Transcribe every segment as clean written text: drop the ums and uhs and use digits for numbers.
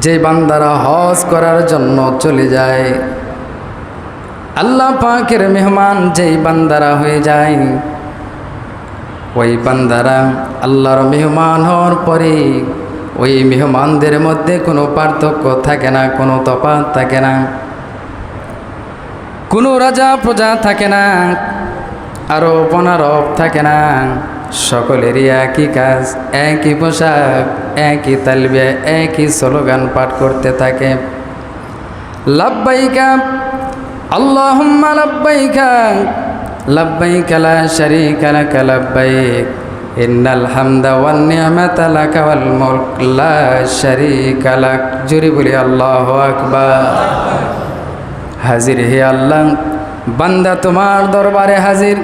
যে বান্দারা হজ করার জন্য চলে যায়, আল্লাহ পাকের মেহমান যেই বান্দারা হয়ে যায়, ওই বান্দারা আল্লাহর মেহমান হওয়ার পরে ওই মেহমানদের মধ্যে কোনো পার্থক্য থাকে না, কোনো তফাৎ থাকে না, কোনো রাজা প্রজা থাকে না, আরব অনারব থাকে না। সকলেরই একই কাজ, একই পোশাক, একই তালবিয়া, একই স্লোগান পাঠ করতে থাকে। লাব্বাইকা আল্লাহুম্মা লাব্বাইকা লাব্বাইকা লা শারীকা লাকা লাব্বাইক ইন্নাল হামদা ওয়ান নি'মাতা লাকা ওয়াল মুলক লা শারীকা লাক। জোরে বলি আল্লাহু আকবার। হাজির হে আল্লাহ, বান্দা তোমার দরবারে হাজির,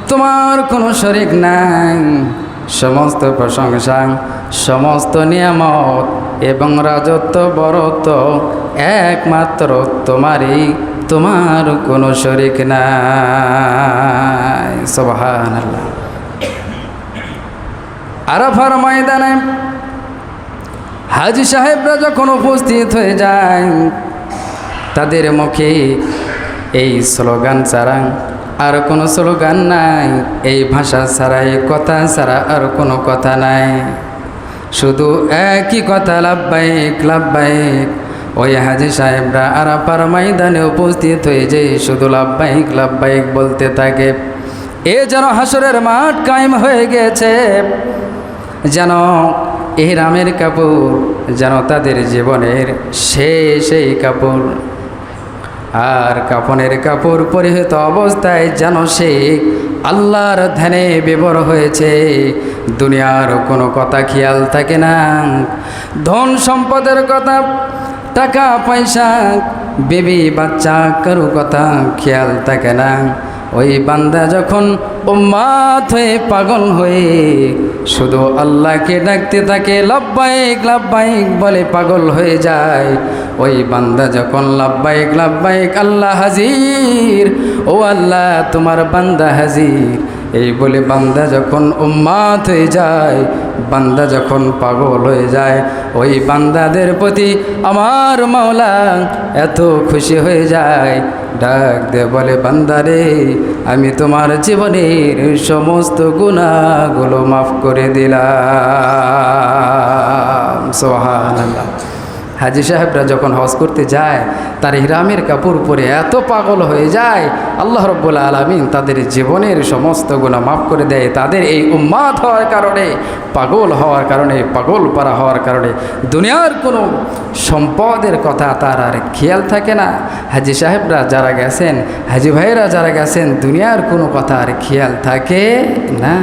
তোমার কোনো শরীক নাই। সমস্ত প্রশংসা, সমস্ত নিয়ামত এবং রাজত্ব বরত্ব একমাত্র তোমারই, তোমার কোনো শরীক নাই। সুবহানাল্লাহ। আরাফার ময়দানে হাজী সাহেবরা যখন উপস্থিত হয়ে যায়, তাদের মুখে এই স্লোগান ছাড়া আর কোনো স্লোগান নাই, এই ভাষা ছাড়া, এই কথা ছাড়া আর কোনো কথা নাই, শুধু একই কথা, লাব্বাইক লাব্বাইক। ওই হাজী সাহেবরা আরাফার ময়দানে উপস্থিত হয়ে যে শুধু লাব্বাইক লাব্বাইক বলতে থাকে। এ যেন হাসরের মাঠ কায়েম হয়ে গেছে, যেন ইহরামের কাপড়, যেন তাদের জীবনের শেষ এই কাপড়। আর কাফনের কাপড় পরিহিত অবস্থায় যেন সে আল্লাহর ধ্যানে বিভোর হয়েছে। দুনিয়ার কোনো কথা খেয়াল থাকে না, ধন সম্পদের কথা, টাকা পয়সা, বেবি বাচ্চা, কারো কথা খেয়াল থাকে না। ওই বান্দা যখন উম্মাত হয়ে পাগল হয়ে শুধু আল্লাহকে ডাকতে থাকে, লাব্বাইক লাব্বাইক বলে পাগল হয়ে যায়। ওই বান্দা যখন লাব্বাইক লাব্বাইক আল্লাহ হাজির, ও আল্লাহ তোমার বান্দা হাজির, এই বলে বান্দা যখন উম্মাত হয়ে যায়, বান্দা যখন পাগল হয়ে যায়, ওই বান্দাদের প্রতি আমার মাওলা এত খুশি হয়ে যায়, ডাক দে বলে, বান্দারে আমি তোমার জীবনের সমস্ত গুনাহগুলো মাফ করে দিলাম। সুবহানাল্লাহ। হাজী সাহেবরা যখন হজ করতে যায়, তার ইহরামের কাপড় পরে এত পাগল হয়ে যায়, আল্লাহ রাব্বুল আলামিন তাদের জীবনের সমস্ত গুনাহ মাফ করে দেয়। তাদের এই উম্মাত হওয়ার কারণে, পাগল হওয়ার কারণে, পাগল পারা হওয়ার কারণে দুনিয়ার কোনো সম্পদের কথা তার আর খেয়াল থাকে না। হাজী সাহেবরা যারা গেছেন, হাজী ভাইয়েরা যারা গেছেন, দুনিয়ার কোনো কথা আর খেয়াল থাকে না।